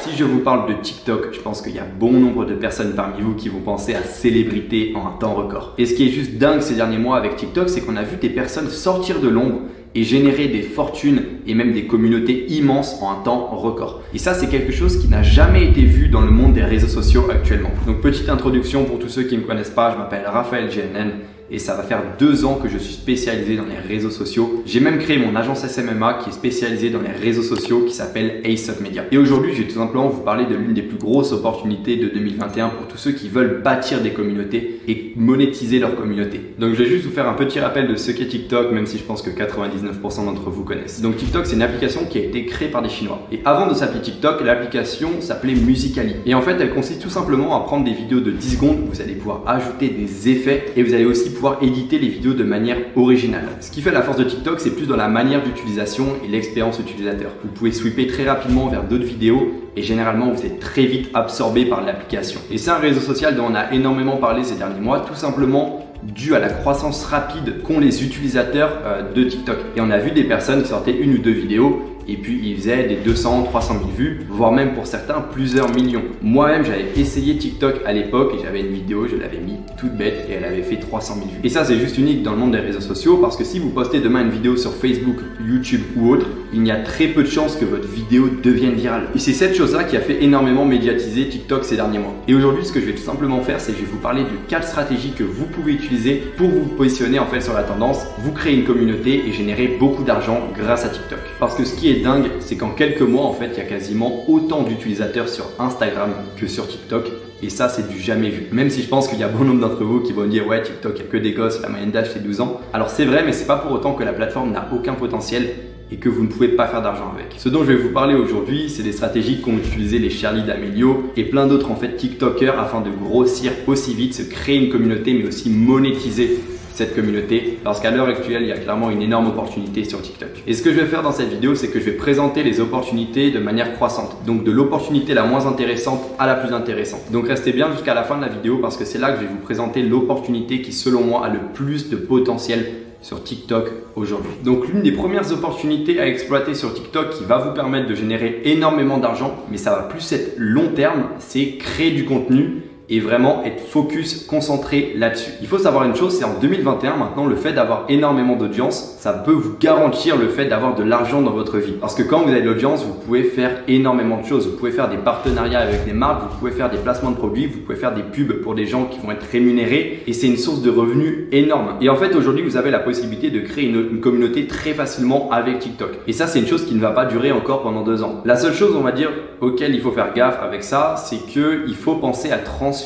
Si je vous parle de TikTok, je pense qu'il y a bon nombre de personnes parmi vous qui vont penser à célébrité en un temps record. Et ce qui est juste dingue ces derniers mois avec TikTok, c'est qu'on a vu des personnes sortir de l'ombre et générer des fortunes et même des communautés immenses en un temps record. Et ça, c'est quelque chose qui n'a jamais été vu dans le monde des réseaux sociaux actuellement. Donc petite introduction pour tous ceux qui ne me connaissent pas, je m'appelle Raphaël GNN et ça va faire 2 ans que je suis spécialisé dans les réseaux sociaux. J'ai même créé mon agence SMMA qui est spécialisée dans les réseaux sociaux qui s'appelle Ace of Media. Et aujourd'hui, je vais tout simplement vous parler de l'une des plus grosses opportunités de 2021 pour tous ceux qui veulent bâtir des communautés et monétiser leur communauté. Donc je vais juste vous faire un petit rappel de ce qu'est TikTok, même si je pense que 99% d'entre vous connaissent. Donc TikTok, c'est une application qui a été créée par des Chinois. Et avant de s'appeler TikTok, l'application s'appelait Musical.ly. Et en fait, elle consiste tout simplement à prendre des vidéos de 10 secondes, vous allez pouvoir ajouter des effets et vous allez aussi pouvoir éditer les vidéos de manière originale. Ce qui fait la force de TikTok, c'est plus dans la manière d'utilisation et l'expérience utilisateur. Vous pouvez swiper très rapidement vers d'autres vidéos et généralement vous êtes très vite absorbé par l'application. Et c'est un réseau social dont on a énormément parlé ces derniers mois, tout simplement dû à la croissance rapide qu'ont les utilisateurs de TikTok. Et on a vu des personnes qui sortaient 1 ou 2 vidéos et puis ils faisaient des 200, 300 000 vues, voire même pour certains plusieurs millions. Moi-même, j'avais essayé TikTok à l'époque et j'avais une vidéo, je l'avais mis toute bête et elle avait fait 300 000 vues. Et ça, c'est juste unique dans le monde des réseaux sociaux parce que si vous postez demain une vidéo sur Facebook, YouTube ou autre, il y a très peu de chances que votre vidéo devienne virale. Et c'est cette chose-là qui a fait énormément médiatiser TikTok ces derniers mois. Et aujourd'hui, ce que je vais tout simplement faire, c'est que je vais vous parler de 4 stratégies que vous pouvez utiliser pour vous positionner en fait sur la tendance, vous créer une communauté et générer beaucoup d'argent grâce à TikTok. Parce que ce qui est dingue, c'est qu'en quelques mois, en fait, il y a quasiment autant d'utilisateurs sur Instagram que sur TikTok. Et ça, c'est du jamais vu. Même si je pense qu'il y a bon nombre d'entre vous qui vont dire « Ouais, TikTok, il n'y a que des gosses, la moyenne d'âge, c'est 12 ans. » Alors c'est vrai, mais c'est pas pour autant que la plateforme n'a aucun potentiel et que vous ne pouvez pas faire d'argent avec. Ce dont je vais vous parler aujourd'hui, c'est des stratégies qu'ont utilisé les Charlie D'Amelio et plein d'autres en fait TikTokers afin de grossir aussi vite, se créer une communauté mais aussi monétiser cette communauté parce qu'à l'heure actuelle, il y a clairement une énorme opportunité sur TikTok. Et ce que je vais faire dans cette vidéo, c'est que je vais présenter les opportunités de manière croissante. Donc de l'opportunité la moins intéressante à la plus intéressante. Donc restez bien jusqu'à la fin de la vidéo parce que c'est là que je vais vous présenter l'opportunité qui selon moi a le plus de potentiel sur TikTok aujourd'hui. Donc l'une des premières opportunités à exploiter sur TikTok qui va vous permettre de générer énormément d'argent, mais ça va plus être long terme, c'est créer du contenu et vraiment être focus, concentré là-dessus. Il faut savoir une chose, c'est en 2021 maintenant, le fait d'avoir énormément d'audience, ça peut vous garantir le fait d'avoir de l'argent dans votre vie. Parce que quand vous avez de l'audience, vous pouvez faire énormément de choses. Vous pouvez faire des partenariats avec des marques, vous pouvez faire des placements de produits, vous pouvez faire des pubs pour des gens qui vont être rémunérés et c'est une source de revenus énorme. Et en fait, aujourd'hui, vous avez la possibilité de créer une communauté très facilement avec TikTok. Et ça, c'est une chose qui ne va pas durer encore pendant 2 ans. La seule chose, on va dire, auquel il faut faire gaffe avec ça, c'est qu'il faut penser à transférer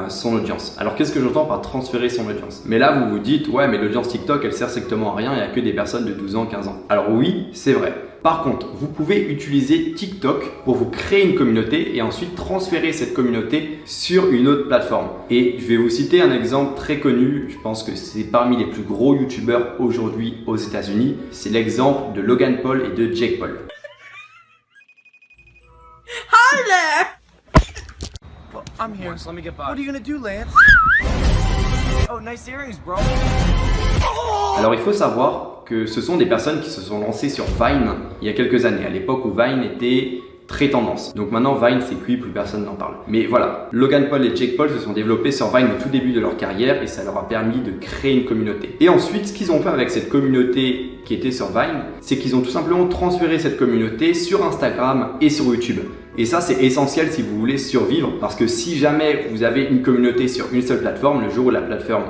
son audience. Alors qu'est-ce que j'entends par transférer son audience? Mais là vous vous dites ouais mais l'audience TikTok elle sert strictement à rien, il n'y a que des personnes de 12 ans, 15 ans. Alors oui c'est vrai. Par contre, vous pouvez utiliser TikTok pour vous créer une communauté et ensuite transférer cette communauté sur une autre plateforme. Et je vais vous citer un exemple très connu, je pense que c'est parmi les plus gros youtubeurs aujourd'hui aux États-Unis. C'est l'exemple de Logan Paul et de Jake Paul. Hi there! I'm here. So let me get by. What are you gonna do, Lance? Oh, nice earrings, bro. Alors il faut savoir que ce sont des personnes qui se sont lancées sur Vine il y a quelques années, à l'époque où Vine était très tendance. Donc maintenant Vine c'est cuit, plus personne n'en parle. Mais voilà, Logan Paul et Jake Paul se sont développés sur Vine au tout début de leur carrière et ça leur a permis de créer une communauté. Et ensuite, ce qu'ils ont fait avec cette communauté qui était sur Vine, c'est qu'ils ont tout simplement transféré cette communauté sur Instagram et sur YouTube. Et ça, c'est essentiel si vous voulez survivre parce que si jamais vous avez une communauté sur une seule plateforme, le jour où la plateforme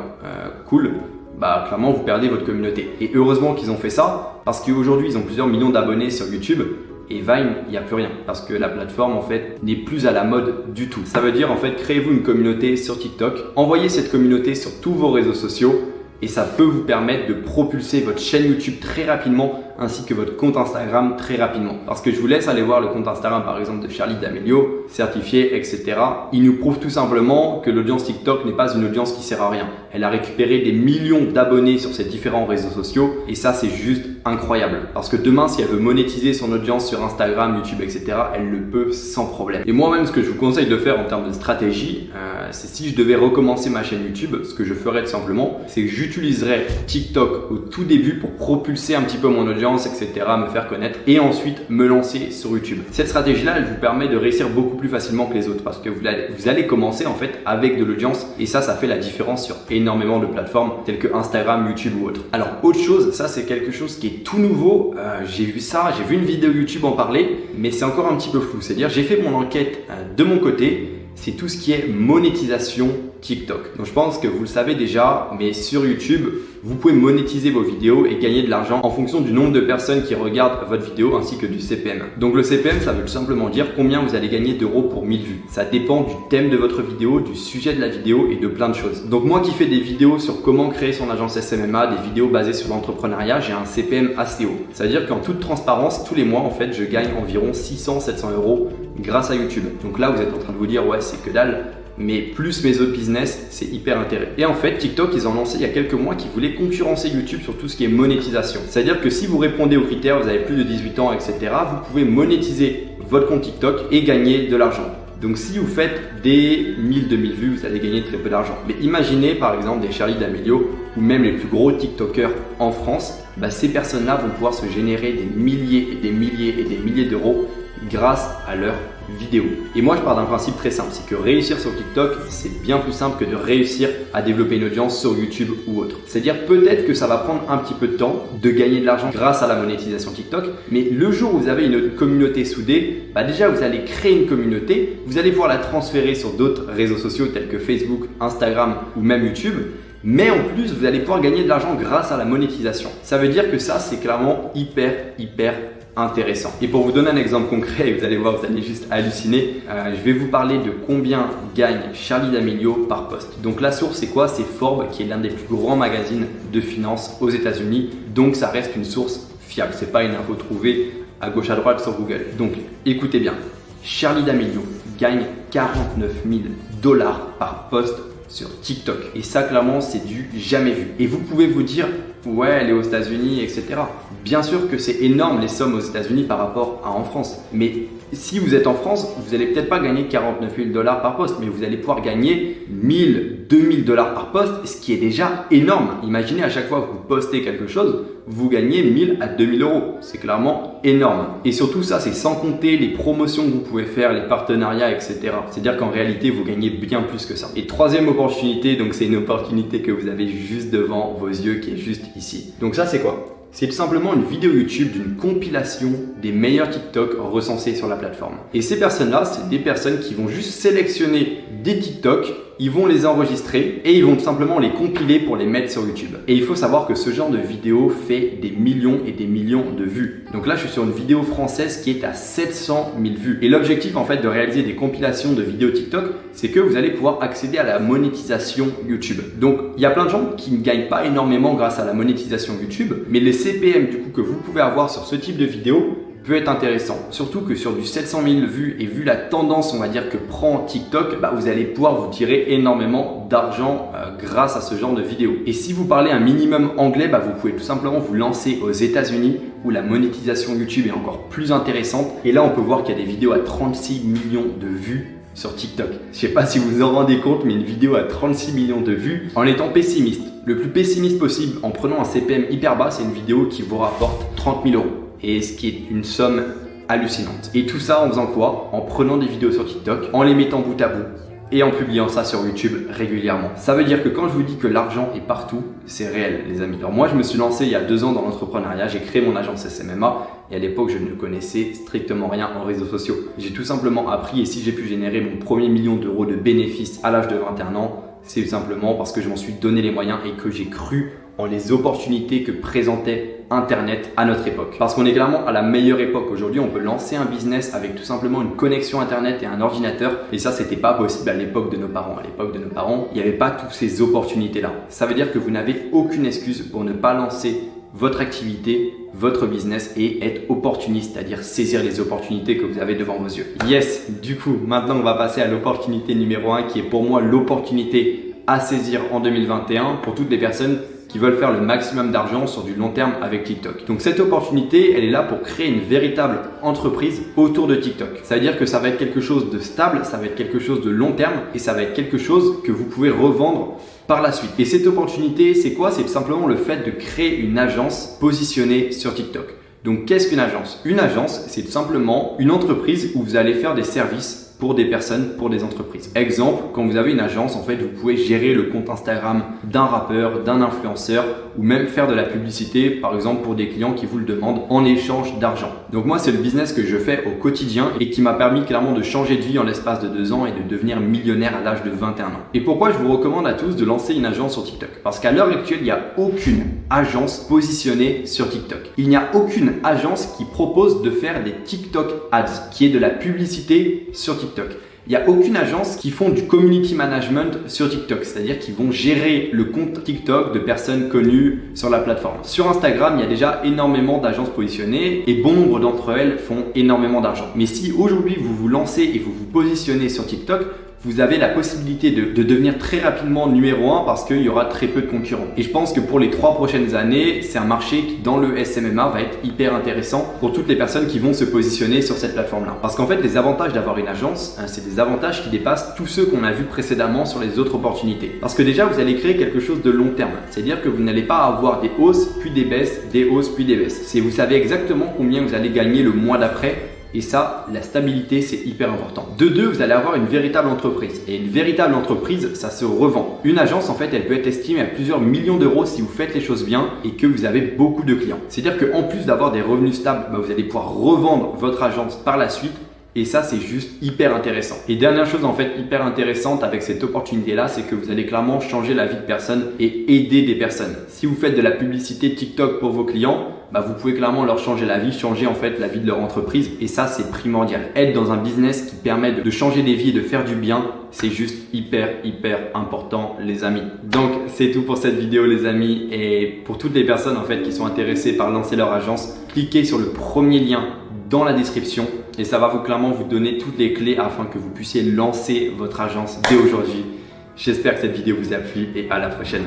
coule, bah clairement vous perdez votre communauté. Et heureusement qu'ils ont fait ça parce qu'aujourd'hui ils ont plusieurs millions d'abonnés sur YouTube et Vine, il n'y a plus rien parce que la plateforme en fait n'est plus à la mode du tout. Ça veut dire en fait créez-vous une communauté sur TikTok, envoyez cette communauté sur tous vos réseaux sociaux et ça peut vous permettre de propulser votre chaîne YouTube très rapidement ainsi que votre compte Instagram très rapidement. Parce que je vous laisse aller voir le compte Instagram par exemple de Charlie D'Amelio, certifié, etc. Il nous prouve tout simplement que l'audience TikTok n'est pas une audience qui sert à rien. Elle a récupéré des millions d'abonnés sur ces différents réseaux sociaux et ça c'est juste incroyable. Parce que demain si elle veut monétiser son audience sur Instagram, YouTube, etc. elle le peut sans problème. Et moi-même ce que je vous conseille de faire en termes de stratégie, c'est si je devais recommencer ma chaîne YouTube, ce que je ferais tout simplement, c'est que j'utiliserais TikTok au tout début pour propulser un petit peu mon audience audience, etc., me faire connaître et ensuite me lancer sur YouTube. Cette stratégie-là, elle vous permet de réussir beaucoup plus facilement que les autres parce que vous allez commencer en fait avec de l'audience et ça fait la différence sur énormément de plateformes telles que Instagram, YouTube ou autres. Alors autre chose, ça c'est quelque chose qui est tout nouveau. J'ai vu une vidéo YouTube en parler, mais c'est encore un petit peu flou. C'est-à-dire j'ai fait mon enquête de mon côté. C'est tout ce qui est monétisation TikTok. Donc je pense que vous le savez déjà, mais sur YouTube, vous pouvez monétiser vos vidéos et gagner de l'argent en fonction du nombre de personnes qui regardent votre vidéo ainsi que du CPM. Donc le CPM, ça veut tout simplement dire combien vous allez gagner d'euros pour 1000 vues. Ça dépend du thème de votre vidéo, du sujet de la vidéo et de plein de choses. Donc moi qui fais des vidéos sur comment créer son agence SMMA, des vidéos basées sur l'entrepreneuriat, j'ai un CPM assez haut. Ça veut dire qu'en toute transparence, tous les mois, en fait, je gagne environ 600-700 euros grâce à YouTube. Donc là, vous êtes en train de vous dire, ouais, c'est que dalle. Mais plus mes autres business, c'est hyper intéressant. Et en fait, TikTok, ils ont lancé il y a quelques mois qu'ils voulaient concurrencer YouTube sur tout ce qui est monétisation. C'est-à-dire que si vous répondez aux critères, vous avez plus de 18 ans, etc., vous pouvez monétiser votre compte TikTok et gagner de l'argent. Donc si vous faites des 1000-2000 vues, vous allez gagner très peu d'argent. Mais imaginez par exemple des Charli D'Amelio ou même les plus gros TikTokers en France, ces personnes-là vont pouvoir se générer des milliers et des milliers et des milliers d'euros grâce à leurs vidéos. Et moi je pars d'un principe très simple, c'est que réussir sur TikTok, c'est bien plus simple que de réussir à développer une audience sur YouTube ou autre. C'est-à-dire peut-être que ça va prendre un petit peu de temps de gagner de l'argent grâce à la monétisation TikTok, mais le jour où vous avez une communauté soudée, déjà vous allez créer une communauté, vous allez pouvoir la transférer sur d'autres réseaux sociaux tels que Facebook, Instagram ou même YouTube. Mais en plus, vous allez pouvoir gagner de l'argent grâce à la monétisation. Ça veut dire que ça, c'est clairement hyper intéressant. Et pour vous donner un exemple concret, vous allez voir, vous allez juste halluciner, je vais vous parler de combien gagne Charli D'Amelio par poste. Donc la source c'est quoi? C'est Forbes qui est l'un des plus grands magazines de finance aux États-Unis. Donc ça reste une source fiable. C'est pas une info trouvée à gauche à droite sur Google. Donc écoutez bien, Charli D'Amelio gagne 49 000 $ par poste sur TikTok. Et ça, clairement, c'est du jamais vu. Et vous pouvez vous dire, ouais, elle est aux États-Unis, etc. Bien sûr que c'est énorme les sommes aux États-Unis par rapport à en France. Mais si vous êtes en France, vous n'allez peut-être pas gagner 49 000 $ par poste, mais vous allez pouvoir gagner 1000, 2000 $ par poste, ce qui est déjà énorme. Imaginez à chaque fois que vous postez quelque chose, vous gagnez 1000 à 2000 euros. C'est clairement énorme. Et surtout ça, c'est sans compter les promotions que vous pouvez faire, les partenariats, etc. C'est-à-dire qu'en réalité, vous gagnez bien plus que ça. Et troisième opportunité, donc c'est une opportunité que vous avez juste devant vos yeux, qui est juste ici. Donc ça, c'est quoi? C'est tout simplement une vidéo YouTube d'une compilation des meilleurs TikTok recensés sur la plateforme. Et ces personnes-là, c'est des personnes qui vont juste sélectionner des TikTok, ils vont les enregistrer et ils vont tout simplement les compiler pour les mettre sur YouTube. Et il faut savoir que ce genre de vidéo fait des millions et des millions de vues. Donc là, je suis sur une vidéo française qui est à 700 000 vues. Et l'objectif en fait de réaliser des compilations de vidéos TikTok, c'est que vous allez pouvoir accéder à la monétisation YouTube. Donc il y a plein de gens qui ne gagnent pas énormément grâce à la monétisation YouTube, mais les CPM du coup que vous pouvez avoir sur ce type de vidéo peut être intéressant. Surtout que sur du 700 000 vues et vu la tendance on va dire que prend TikTok, vous allez pouvoir vous tirer énormément d'argent grâce à ce genre de vidéos. Et si vous parlez un minimum anglais, vous pouvez tout simplement vous lancer aux États-Unis où la monétisation YouTube est encore plus intéressante. Et là on peut voir qu'il y a des vidéos à 36 millions de vues sur TikTok. Je sais pas si vous vous en rendez compte, mais une vidéo à 36 millions de vues en étant pessimiste. Le plus pessimiste possible en prenant un CPM hyper bas, c'est une vidéo qui vous rapporte 30 000 euros. Et ce qui est une somme hallucinante. Et tout ça en faisant quoi? En prenant des vidéos sur TikTok, en les mettant bout à bout et en publiant ça sur YouTube régulièrement. Ça veut dire que quand je vous dis que l'argent est partout, c'est réel les amis. Alors moi je me suis lancé il y a 2 ans dans l'entrepreneuriat, j'ai créé mon agence SMMA et à l'époque je ne connaissais strictement rien en réseaux sociaux. J'ai tout simplement appris et si j'ai pu générer mon premier million d'euros de bénéfices à l'âge de 21 ans, c'est tout simplement parce que je m'en suis donné les moyens et que j'ai cru en les opportunités que présentait Internet à notre époque. Parce qu'on est clairement à la meilleure époque. Aujourd'hui, on peut lancer un business avec tout simplement une connexion Internet et un ordinateur. Et ça, c'était pas possible à l'époque de nos parents. À l'époque de nos parents, il n'y avait pas toutes ces opportunités-là. Ça veut dire que vous n'avez aucune excuse pour ne pas lancer votre activité, votre business et être opportuniste, c'est-à-dire saisir les opportunités que vous avez devant vos yeux. Yes, du coup, maintenant on va passer à l'opportunité numéro 1 qui est pour moi l'opportunité à saisir en 2021 pour toutes les personnes qui veulent faire le maximum d'argent sur du long terme avec TikTok. Donc cette opportunité, elle est là pour créer une véritable entreprise autour de TikTok. Ça veut dire que ça va être quelque chose de stable, ça va être quelque chose de long terme et ça va être quelque chose que vous pouvez revendre par la suite. Et cette opportunité, c'est quoi? C'est simplement le fait de créer une agence positionnée sur TikTok. Donc qu'est-ce qu'une agence? Une agence, c'est tout simplement une entreprise où vous allez faire des services pour des personnes, pour des entreprises. Exemple, quand vous avez une agence, en fait, vous pouvez gérer le compte Instagram d'un rappeur, d'un influenceur ou même faire de la publicité, par exemple, pour des clients qui vous le demandent en échange d'argent. Donc moi, c'est le business que je fais au quotidien et qui m'a permis clairement de changer de vie en l'espace de 2 ans et de devenir millionnaire à l'âge de 21 ans. Et pourquoi je vous recommande à tous de lancer une agence sur TikTok? Parce qu'à l'heure actuelle, il n'y a aucune agence positionnée sur TikTok. Il n'y a aucune agence qui propose de faire des TikTok ads, qui est de la publicité sur TikTok. Il n'y a aucune agence qui font du community management sur TikTok, c'est-à-dire qu'ils vont gérer le compte TikTok de personnes connues sur la plateforme. Sur Instagram, il y a déjà énormément d'agences positionnées et bon nombre d'entre elles font énormément d'argent. Mais si aujourd'hui vous vous lancez et vous vous positionnez sur TikTok, vous avez la possibilité de devenir très rapidement numéro 1 parce qu'il y aura très peu de concurrents. Et je pense que pour les 3 prochaines années, c'est un marché qui, dans le SMMA, va être hyper intéressant pour toutes les personnes qui vont se positionner sur cette plateforme-là. Parce qu'en fait, les avantages d'avoir une agence, c'est des avantages qui dépassent tous ceux qu'on a vus précédemment sur les autres opportunités. Parce que déjà, vous allez créer quelque chose de long terme. C'est-à-dire que vous n'allez pas avoir des hausses, puis des baisses, des hausses, puis des baisses. C'est vous savez exactement combien vous allez gagner le mois d'après. Et ça, la stabilité, c'est hyper important. De deux, vous allez avoir une véritable entreprise. Et une véritable entreprise, ça se revend. Une agence, en fait, elle peut être estimée à plusieurs millions d'euros si vous faites les choses bien et que vous avez beaucoup de clients. C'est-à-dire qu'en plus d'avoir des revenus stables, vous allez pouvoir revendre votre agence par la suite. Et ça, c'est juste hyper intéressant. Et dernière chose en fait hyper intéressante avec cette opportunité-là, c'est que vous allez clairement changer la vie de personnes et aider des personnes. Si vous faites de la publicité TikTok pour vos clients, vous pouvez clairement leur changer la vie, changer en fait la vie de leur entreprise. Et ça, c'est primordial. Être dans un business qui permet de changer des vies et de faire du bien, c'est juste hyper important les amis. Donc c'est tout pour cette vidéo les amis. Et pour toutes les personnes en fait qui sont intéressées par lancer leur agence, cliquez sur le premier lien dans la description et ça va clairement vous donner toutes les clés afin que vous puissiez lancer votre agence dès aujourd'hui. J'espère que cette vidéo vous a plu et à la prochaine.